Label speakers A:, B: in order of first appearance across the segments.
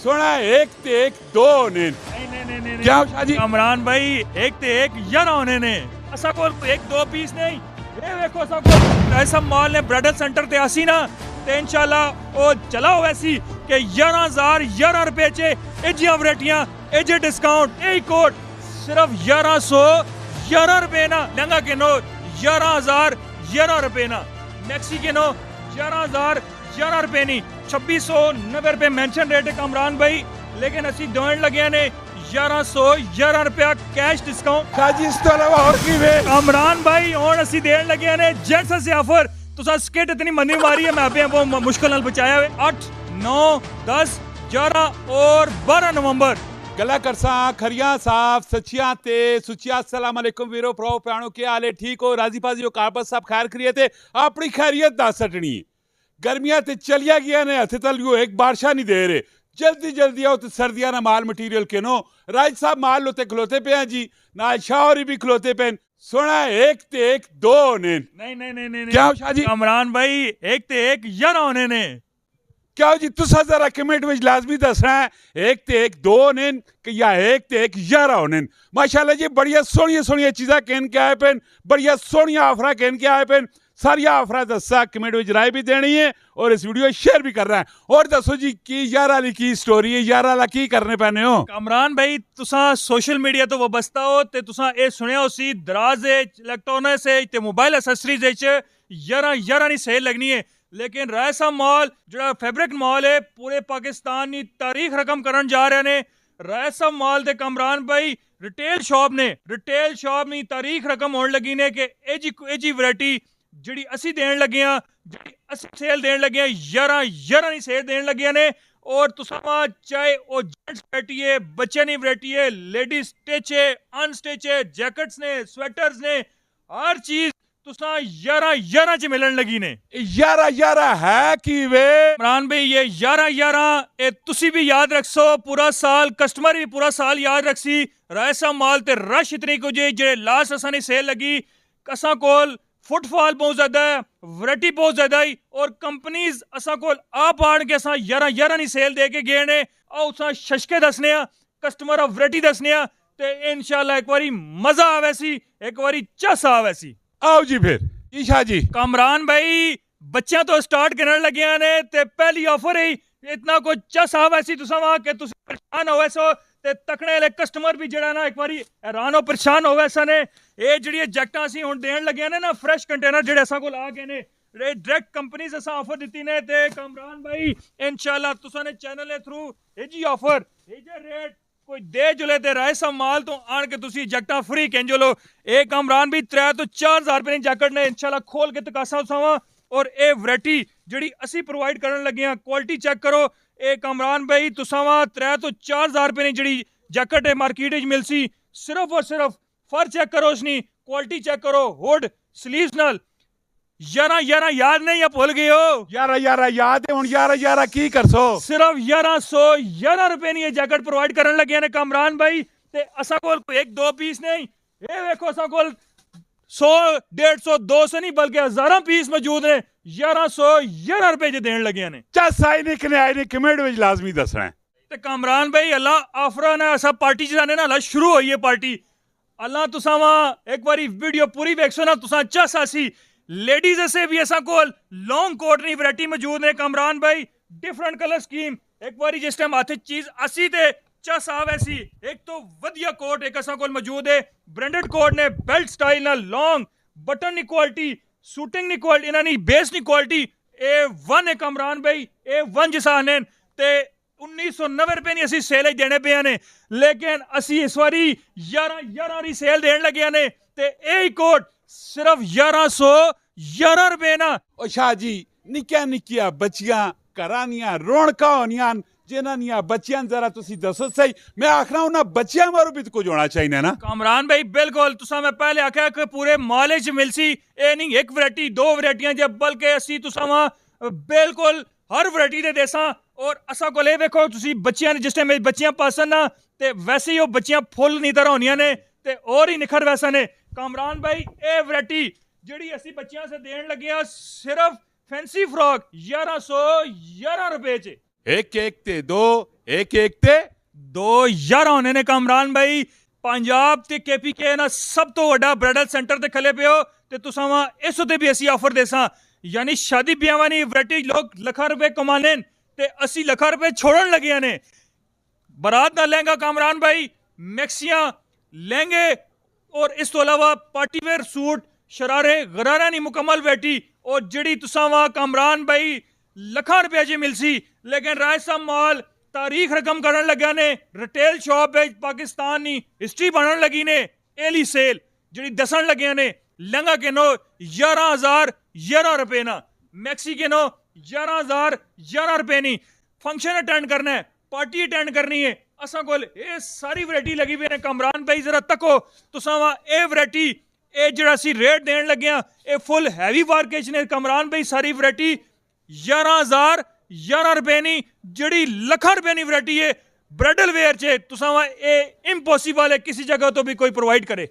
A: सोना एक ते एक दो ने
B: नहीं
A: क्या शाह जी
B: कमरान भाई एक ते एक 11 होने ने असा कोल एक दो पीस नहीं ये देखो असा कोल ऐसा मॉल ने ब्राइडल सेंटर ते आसी ना ते इंशाल्लाह ओ चला हो वैसी कि 11,011 रुपए च एजियां वैरायटियां एजे डिस्काउंट ए कोट सिर्फ 1111 रुपए ना लहंगा किनो 11,011 रुपए ना मैक्सी किनो 11,011 रुपए नहीं 2690 रुपए मेंशन रेट है कमरान भाई लेकिन असी देण लगे ने 1111 रुपया कैश डिस्काउंट
A: शाह जी इस तो अलावा और की वे
B: कमरान भाई और असी देण लगे ने जेंट्स से ऑफर तुसा स्किट इतनी मनी मारी है मैं आपे वो मुश्किल नाल बचाया हुए 8 9 10 11 और 12 नवंबर
A: गला करसा खरिया साफ सचिया ते सुचिया अस्सलाम वालेकुम वीरो प्रो प्याणो के हाले ठीक हो राजी फाजी हो कारबत साहब खैर खरीए ते अपनी खैरियत दस सटनी गर्मियां ते चलिया गया ने हथे तल यो एक बारिशा नहीं दे रहे जल्दी जल्दी आओ तो सर्दियां ना माल मटीरियल के नो राज साहब माल लोते खलोते पे हैं जी ना शाहरी भी खलोते पे सोना एक ते एक दो ने
B: नहीं
A: क्या शाह जी
B: कमरान भाई एक ते एक 11 होने ने
A: क्या जी तुसा जरा कमेंट में लाजमी दसना है एक ते एक दो ने या एक ते एक 11 होने माशाल्लाह जी बढ़िया सोहनिया चीज़ां कहन के आए पेन बढ़िया सोहनिया ऑफर कहन के आए पेन सारिया ऑफर दसा कमेंट में राय भी देनी है और इस वीडियो शेयर भी करना है और दसो जी की 11 वाली की स्टोरी है 11 वाला की करने पैने हो
B: कमरान भाई तुसा सोशल मीडिया तो वाबस्ता हो ते तुसा ए सुनिया उसी दराज इलेक्ट्रॉनिक्स ते मोबाइल एक्सेसरीज 11 नी सेल लगनी है लेकिन रायसा मॉल जो फैब्रिक मॉल है पूरे पाकिस्तान की तारीख रकम करन जा रहे ने रायसा मॉल ते कमरान भाई रिटेल शॉप नी तारीख रकम होने लगी ने कि एजी वैरायटी जिहड़ी असी देण लगे हां जिहड़ी असी सेल देण लगे हां 11 नी सेल देण लगे ने और तुसां चाहे ओ जेंट्स वैरायटी है बच्चे नी वैरायटी है लेडीज स्टिच है अनस्टिच है जैकेट्स ने स्वेटर्स ने हर चीज तुसा 11 च मिलन लगी ने
A: 11 है कि वे
B: इमरान भाई ये 11 ए तुसी भी याद रखसो पूरा साल कस्टमर भी पूरा साल याद रखसी रायसा मॉल ते रश इतनी कुछ जे लास्ट असा ने सेल लगी असा कोल फुटफॉल बहुत ज्यादा है वैरायटी बहुत ज्यादा है और कंपनीज असा कोल आप आण के असा 11 नी सेल दे के गए ने आओ असा शशके दसने आ कस्टमर ऑफ वैरायटी दसने आ ते इंशाल्लाह एक बारी मजा आवे सी एक बारी चस आवे सी
A: आओ जी फिर ईशा जी
B: कमरान भाई बच्चियां तो स्टार्ट करने लगे ने ते पहली ऑफर ही इतना कुछ चस आ वैसी तुसा वहां के तुसी परेशान हो वैसो ते तकने वाले कस्टमर भी जड़ा ना एक बारी हैरान हो परेशान हो वैसा ने ये जड़ी जैकटां असी हुण देण लगे ने ना फ्रेश कंटेनर जड़े असा कोल आ गए ने डायरेक्ट कंपनीज असा ऑफर दित्ती ने ते कमरान भाई इंशाल्लाह तुसा ने चैनल दे थ्रू ए जी ऑफर ए जे रेट कोई दे जुले ते रायसा माल तो आन के तुसी जैकटां फ्री कहंजो लो ए कमरान भी 3 तो 4,000 रुपए दी जैकेट ने इंशाल्लाह खोल के तकासा उसावा और ए वैरायटी जड़ी असी प्रोवाइड करन लगे हां क्वालिटी चेक करो ए कमरान भाई तुसावा 3 तो 4,000 रुपए दी जड़ी जैकेट है मार्केट विच मिलसी सिर्फ और सिर्फ फर चेक करो उसनी क्वालिटी चेक करो हुड स्लीव्स नाल 11 याद नहीं या भूल गए हो
A: 11 याद है हुण 11 की करसो
B: सिर्फ 1111 रुपए नी ये जैकेट प्रोवाइड करन लगे ने कमरान भाई ते असा कोल कोई एक दो पीस नहीं ये देखो असा कोल 100 150 200 नहीं बल्कि हजारों पीस मौजूद है 1111 रुपए जे देण लगे ने
A: चस आई ने कमेंट में लाजमी दसना है
B: ते कमरान भाई अल्लाह ऑफर ना असा पार्टी जाने ना अल्लाह शुरू होई है पार्टी अल्लाह तुसावा एक बारी वीडियो पूरी वेखसो ना तुसा चस आसी लेडीज से भी ऐसा कोल लॉन्ग कोट नी वैरायटी मौजूद है कमरान भाई डिफरेंट कलर स्कीम एक बारी जिस टाइम हाथ चीज आसी ते चस आ वैसी एक तो वधिया कोट एक असा कोल मौजूद है ब्रांडेड कोट ने बेल्ट स्टाइल ना लॉन्ग बटन नी क्वालिटी शूटिंग नी क्वालिटी इना नी बेस नी क्वालिटी A1 है कमरान भाई A1 जिसा ने ते 1990 रुपए नी असी सेल देने पे ने लेकिन असी इस बारी 11 री सेल देन लगे ने ते ए कोट सिर्फ 1111 रुपए ना
A: ओ शाह जी निक्किया बच्चियां करानियां रौनकां होनियां जिन्हां बच्चियां जरा तुसी दसो सही मैं आखना उन्हां बच्चियां मारो भी कुछ होना चाहिए ना
B: कमरान भाई बिल्कुल तुसा मैं पहले आख्या कि पूरे माले च मिलसी ए नहीं एक वैरायटी दो वैरायटियां जब बल्कि असी तुसा वहां बिल्कुल हर वैरायटी दे देसा और असा कोल ए देखो तुसी बच्चियां जिस टाइम बच्चियां पसंद ना ते वैसे ही वो बच्चियां फुल नी तरह होनियां ने ते और ही निखर वैसा ने कमरान भाई ए वैरायटी जिहड़ी असी बच्चियां से देण लगे सिर्फ फैंसी फ्रॉक 1111 रुपए च
A: ਇੱਕ ਇੱਕ ਤੇ ਦੋ, ਇੱਕ ਇੱਕ ਤੇ
B: ਦੋ 11 ਹੋਣੇ ਨੇ ਕਾਮਰਾਨ ਭਾਈ। ਪੰਜਾਬ ਤੇ KPK ਨਾ ਸਭ ਤੋਂ ਵੱਡਾ ਬ੍ਰਾਈਡਲ ਸੈਂਟਰ ਤੇ ਖਲੇ ਪਿਓ ਤੇ ਤੁਸਾਂ ਵਾ ਇਸ ਉਤੇ ਵੀ ਅਸੀਂ ਆਫਰ ਦੇਸਾਂ, ਯਾਨੀ ਸ਼ਾਦੀ ਵਿਆਹਾਂ ਦੀ ਵੈਰਾਈਟੀ ਲੋਕ ਲੱਖਾਂ ਰੁਪਏ ਕਮਾਣੇ ਤੇ ਅਸੀਂ ਲੱਖਾਂ ਰੁਪਏ ਛੋੜਨ ਲੱਗਿਆ ਨੇ। ਬਾਰਾਤ ਦਾ ਲਹਿੰਗਾ ਕਾਮਰਾਨ ਭਾਈ, ਮੈਕਸੀਆਂ ਲਹਿੰਗੇ और इस तो अलावा पार्टी वेयर सूट शरारे गरारा नी मुकम्मल वैरायटी और जिहड़ी तुसां वा कामरान भाई लखां रुपए च मिलसी, लेकिन रायसा माल तारीख रकम करन लग्या ने। रिटेल शॉप विच पाकिस्तान नी हिस्ट्री बनन लगी ने। एली सेल जिहड़ी दसन लगिया ने, लहंगा किनो 11,011 रुपए ना, मैक्सी किनो 11,011 रुपए नी। फंक्शन अटेंड करना है, पार्टी अटेंड करनी है, असां कोल ये सारी वैरायटी लगी हुई है। कामरान भाई जरा तको तुसां वा ये वैरायटी ये जिहड़ा असीं रेट देण लगे हां ये फुल हैवी वार्केज ने। कामरान भाई सारी वैरायटी 11,011 रुपए नी, जिहड़ी लखां रुपए नी वैरायटी है ब्राइडल वेयर च तुसां वा ये इम्पॉसिबल है किसी जगह तो भी कोई प्रोवाइड करे।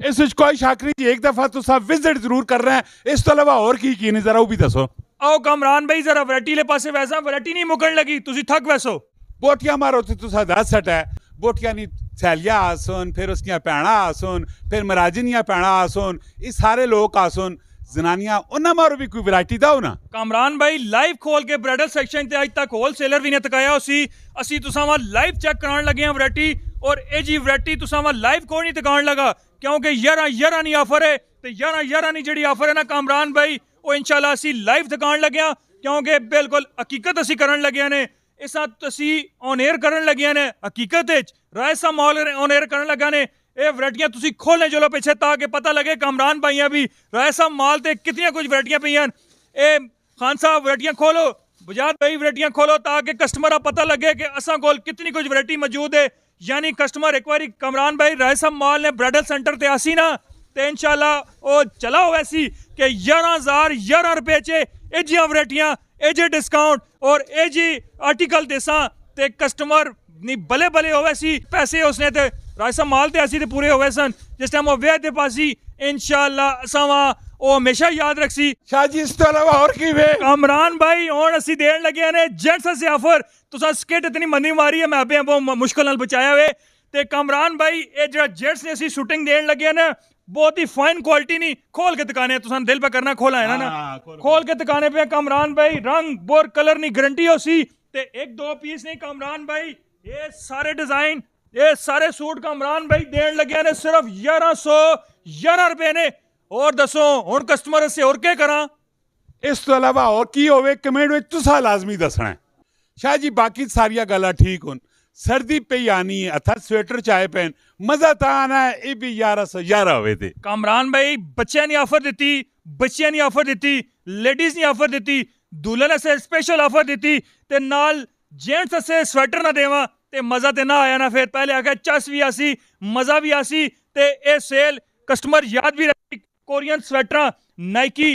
A: इस विच कोई शक नहीं जी, एक दफा तुसा विजिट जरूर कर रहे हैं। इस तो अलावा और की ने जरा वो भी दसो।
B: आओ कामरान भाई जरा वैरायटी ले पासे वैसा वैरायटी नहीं मुकन लगी, तुसीं थक वैसो।
A: बोटियां मारो तो तुसा दस सट है, बोटियां नी सैलियां आसन, फिर उसकी भैणा आसन, फिर मराजनियां भैणा आसन, ये सारे लोग आसन जनानियां उन्हां मारो भी कोई वैरायटी दाओ ना।
B: कामरान भाई लाइव खोल के ब्राइडल सेक्शन ते अज तक होलसेलर भी ने तकाया उसी असी तुसां वा लाइव चेक करान लगे हैं वैरायटी। और ये जी वैरायटी तुसां वा लाइव कोई नहीं तकान लगा, क्योंकि 11 नी ऑफर है ते 11 नी जिहड़ी ऑफर है ना कामरान भाई वो इंशाल्लाह असी लाइव तकान लगे हैं, क्योंकि बिल्कुल हकीकत असी करन लगे ने। इस असी ऑन एयर करन लगे ने, हकीकत रायसा मॉल ऑन एयर करन लगा ने। ये वैरायटियां तुसी खोलें चलो पीछे ताकि पता लगे कामरान भाइयां भी रायसा मॉल ते कितनी कुछ वैरायटियां पईयां। ए खान साहब वैरायटियां खोलो, बजाज भाई वैरायटियां खोलो ताकि कस्टमर पता लगे कि असां कोल कितनी कुछ वैरायटी मौजूद है। यानी कस्टमर एक बारी कामरान भाई रायसा मॉल ने ब्राइडल सेंटर ते आसी ना ते इंशाल्लाह ओ चला हो ऐसी कि 11,011 रुपए च ए जियां वैरायटियां ए जे डिस्काउंट और ए जी आर्टिकल देसा ते कस्टमर नी भले भले होवे सी पैसे उसने ते रायसा माल ते असी ते पूरे होवे सन जिस टाइम वो वे ते पासी इंशाल्लाह असां वा ओ हमेशा याद रखसी।
A: शाह जी इस तो अलावा और की वे
B: कामरान भाई हुण असी देण लगे ने जेंट्स से ऑफर। तुसां स्किट इतनी मंदी मारी है, मैं अबे बहुत मुश्किल नाल बचाया वे ते कामरान भाई ए जेड़ा जेंट्स ने असी शूटिंग देण लगे ने बहुत ही फाइन क्वालिटी नहीं खोल के दुकाने तुसां दिल पे करना खोला है ना खोल के दुकाने पे कामरान भाई रंग बोर कलर नहीं गारंटी हो सी ते एक दो पीस नहीं कामरान भाई ये सारे डिजाइन ये सारे सूट कामरान भाई देण लगे ने सिर्फ 1111 रुपए ने। और दसो हुण कस्टमर से और क्या करा।
A: इस तो अलावा और की होवे कमेंट में तुसा लाजमी दसना है। शाह जी बाकी सारिया गल्लां ठीक हुन, सर्दी पे आनी है अथा स्वेटर चाहे पहन मजा ता आना है। ये भी 1111 होवे थे।
B: कामरान भाई बच्चियां ने ऑफर दी, बच्चियां ने ऑफर दी, लेडीज ने ऑफर दी, दुल्हन से स्पेशल ऑफर दी ते नाल जेंट्स से स्वेटर ना देवा ते मजा ते ना आया ना। फिर पहले आके चस भी आसी मजा भी आसी ते ए सेल कस्टमर याद भी रखी। कोरियन स्वेटर नाइकी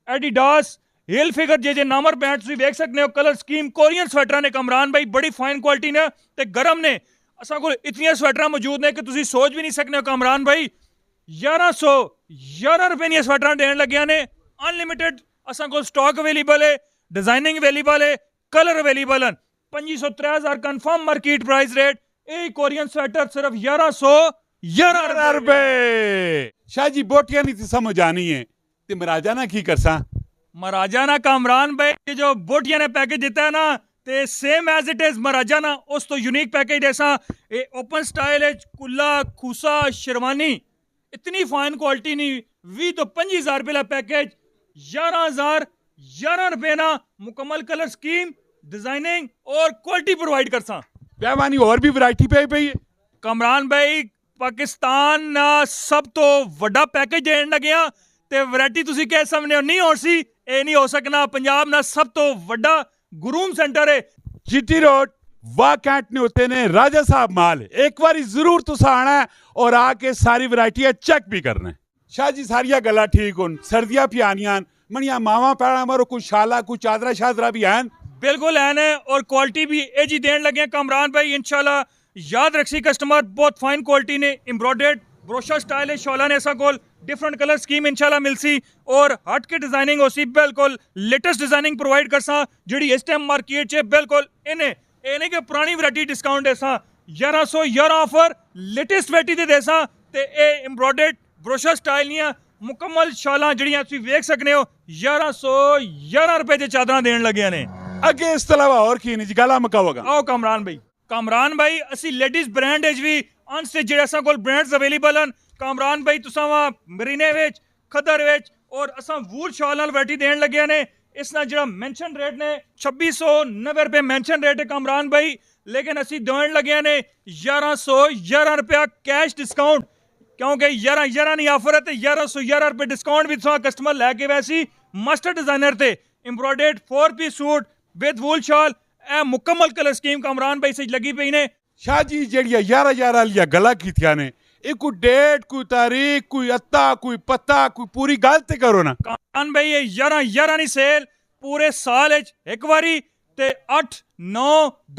B: एडिडास हिल फिगर जे नामर पैंट तुसीं देख सकते हो कलर स्कीम कोरियन स्वेटर ने कामरान भाई बड़ी फाइन क्वालिटी ने ते गरम ने। असां कोल इतनी स्वेटर मौजूद ने कि तुसीं सोच भी नहीं सकते हो। कामरान भाई 1111 रुपए नी स्वेटर देण लगे ने अनलिमिटेड। असां कोल स्टॉक अवेलेबल है, डिजाइनिंग अवेलेबल है, कलर अवेलेबल हैं। 2500-3000 कन्फर्म मार्केट प्राइस रेट। ए कोरियन स्वेटर सिर्फ 1111
A: रुपए। शाह जी बोटियां नहीं समझ आनी है ते महाराजा की करसा।
B: महाराजा ना कामरान भाई जो बोटिया ने पैकेज दिता है ना ते सेम एज इट इज महाराजा ना उस तो यूनिक पैकेज जैसा ये ओपन स्टाइल है कुल्ला खूसा शेरवानी इतनी फाइन क्वालिटी नहीं 20 तो 25,000 रुपए का पैकेज 11,011 रुपए ना मुकम्मल कलर स्कीम डिजाइनिंग और क्वालिटी प्रोवाइड कर सा।
A: पैमानी और भी वैरायटी पे पई है।
B: कामरान भाई पाकिस्तान ना सब तो वड्डा पैकेज देण लगे आ ते वैरायटी तुसीं कह सकदे हो नहीं हो सी ये नहीं हो सकना। पंजाब ना सब तो वड्डा गुरूम सेंटर है
A: जीटी रोड वाकैंट ने होते ने राजा साहब माल। एक बार जरूर तुसा आना है और आके सारी वैरायटियां चेक भी करना है। शाह जी सारिया गल्लां ठीक हुन सर्दियां पियानियां मणिया मावा पैणा मारो कुछ शाला कुछ चादरा शादरा भी हैं
B: बिल्कुल है और क्वालिटी भी ए जी देण लगे कामरान भाई इंशाल्लाह याद रखसी कस्टमर बहुत फाइन क्वालिटी ने एम्ब्रॉयडर्ड ब्रोशर स्टाइल है शोला ने ऐसा कोल डिफरेंट कलर स्कीम इंशाल्लाह मिलसी और हट के डिजाइनिंग होसी बिल्कुल लेटेस्ट डिजाइनिंग प्रोवाइड करसा जिहड़ी इस टाइम मार्केट च बिल्कुल इन्हें इन्हें के पुरानी वैरायटी डिस्काउंट देसा 1111 ऑफर लेटेस्ट वैरायटी दे देसा ते ए एम्ब्रॉयडर्ड ब्रोशर स्टाइल ਦੀਆਂ ਮੁਕੰਮਲ ਸ਼ਾਲਾਂ ਜਿਹੜੀਆਂ ਤੁਸੀਂ ਵੇਖ ਸਕਦੇ ਹੋ 1111 ਰੁਪਏ ਦੇ ਚਾਦਰਾਂ ਦੇਣ ਲੱਗਿਆ ਨੇ
A: ਅੱਗੇ ਇਸ ਤੋਂ ਇਲਾਵਾ ਹੋਰ ਕੀ ਨਹੀਂ ਜੀ ਗਾਲਾ ਮੁਕਾਵਾਂਗਾ
B: ਆਓ ਕਾਮਰਾਨ ਭਾਈ ਅਸੀਂ ਲੇਡੀਜ਼ ਬ੍ਰਾਂਡ ਵਿੱਚ ਵੀ ਅਨਸਟਿਚ ਜਿਹੜੇ ਅਸਾਂ ਕੋਲ ਬ੍ਰਾਂਡਸ ਅਵੇਲੇਬਲ ਹਨ ਕਾਮਰਾਨ ਭਾਈ ਤੁਸਾਂ ਵਾ ਮਰੀਨੇ ਵਿੱਚ ਖੱਦਰ ਵਿੱਚ ਔਰ ਅਸਾਂ ਵੂਲ ਸ਼ਾਲ ਨਾਲ ਵੈਰਾਈਟੀ ਦੇਣ ਲੱਗਿਆ ਨੇ ਇਸ ਨਾਲ ਜਿਹੜਾ ਮੈਂਸ਼ਨ ਰੇਟ ਨੇ 2690 ਰੁਪਏ ਮੈਂਸ਼ਨ ਰੇਟ ਹੈ ਕਾਮਰਾਨ ਭਾਈ ਲੇਕਿਨ ਅਸੀਂ ਦੇਣ ਲੱਗਿਆ ਨੇ 1111 ਰੁਪਏ ਕੈਸ਼ ਡਿਸਕਾਊਂਟ क्योंकि 11 नहीं ऑफर है तो 1111 रुपए डिस्काउंट भी तुम कस्टमर लैके वैसी मास्टर डिजाइनर थे एम्ब्रॉयडर्ड 4 पीस सूट विद वूल शाल ए मुकम्मल कलर स्कीम कामरान भाई से लगी पई ने
A: शाह जी जेड़िया 11 वाली गला कीतियां ने ਇਹ ਕੋਈ ਡੇਟ ਕੋਈ ਤਾਰੀਖ ਕੋਈ ਅੱਤਾ ਕੋਈ ਪਤਾ ਕੋਈ ਪੂਰੀ ਗੱਲ ਤੇ ਕਰੋ ਨਾ
B: ਕਾਮਰਾਨ ਭਾਈ ਇਹ 11 ਨਹੀਂ ਸੇਲ ਪੂਰੇ ਸਾਲ ਵਿੱਚ ਇੱਕ ਵਾਰੀ ਤੇ 8 9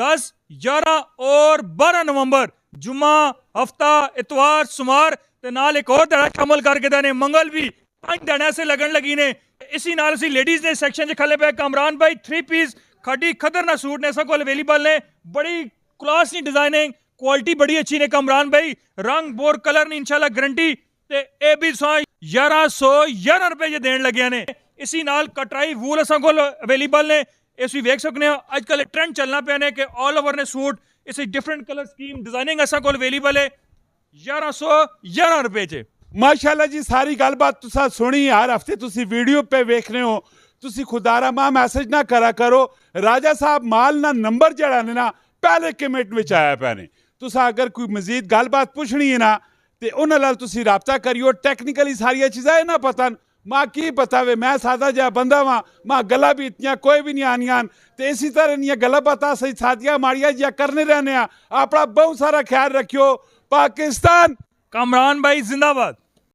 B: 10 11 और 12 नवंबर जुम्मा हफ्ता इतवार सुमार ते नाल एक और दिहाड़ा शामिल करके देने मंगल भी 5 दिन ऐसे लगन लगी ने इसी नाल असी लेडीज दे सेक्शन च खले पे कामरान भाई 3 पीस खड़ी खतरनाक सूट ने सब को अवेलेबल ने बड़ी क्लास नी डिजाइनिंग क्वालिटी बड़ी अच्छी ने कामरान भाई रंग बोर कलर नी इंशाल्लाह गारंटी ते ए भी 1111 रुपए जे देन लगे ने इसी नाल कटाई वूल असां को अवेलेबल ने इस भी वेख सकने हो आजकल ट्रेंड चलना पे ने कि ऑल ओवर ने सूट इस डिफरेंट कलर स्कीम डिजाइनिंग असां को अवेलेबल है 1111 रुपए च
A: ਮਾਸ਼ਾਅੱਲਾ ਜੀ ਸਾਰੀ ਗੱਲਬਾਤ ਤੁਸੀਂ ਸੁਣੀ ਹਰ ਹਫਤੇ ਤੁਸੀਂ ਵੀਡੀਓ पे ਵੇਖ ਰਹੇ ਹੋ ਤੁਸੀਂ ਖੁਦਾਰਾ ਮਾਂ ਮੈਸੇਜ ਨਾ ਕਰਾ ਕਰੋ ਰਾਜਾ ਸਾਹਿਬ ਮਾਲ ਨਾ ਨੰਬਰ ਜਿਹੜਾ ਨੇ ਨਾ ਪਹਿਲੇ ਕਮੈਂਟ ਵਿੱਚ ਆਇਆ ਪਿਆ ਨੇ ਤੁਸੀਂ ਅਗਰ ਕੋਈ ਮਜ਼ੀਦ ਗੱਲਬਾਤ ਪੁੱਛਣੀ ਹੈ ਨਾ ਤੇ ਉਹਨਾਂ ਨਾਲ ਤੁਸੀਂ ਰਾਬਤਾ ਕਰਿਓ ਟੈਕਨੀਕਲੀ ਸਾਰੀਆਂ ਚੀਜ਼ਾਂ ਇਹ ਨਾ ਪਤਾ ਮਾਂ ਕੀ ਪਤਾਵੇ ਮੈਂ ਸਾਦਾ ਜਿਹਾ ਬੰਦਾ ਵਾਂ ਮਾਂ ਗੱਲਾਂ ਵੀ ਇਤਨੀਆਂ ਕੋਈ ਵੀ ਨਹੀਂ ਆਨੀਆਂ ਤੇ ਇਸੇ ਤਰ੍ਹਾਂ ਦੀਆਂ ਗੱਲਾਂ ਬਾਤਾਂ ਸਹੀ ਸਾਦੀਆਂ ਮਾੜੀਆਂ ਜਿਹਾ ਕਰਨੇ ਰਹਿੰਦੇ ਆ ਆਪਣਾ ਬਹੁਤ ਸਾਰਾ ਖਿਆਲ ਰੱਖਿਓ पाकिस्तान
B: कामरान भाई जिंदाबाद।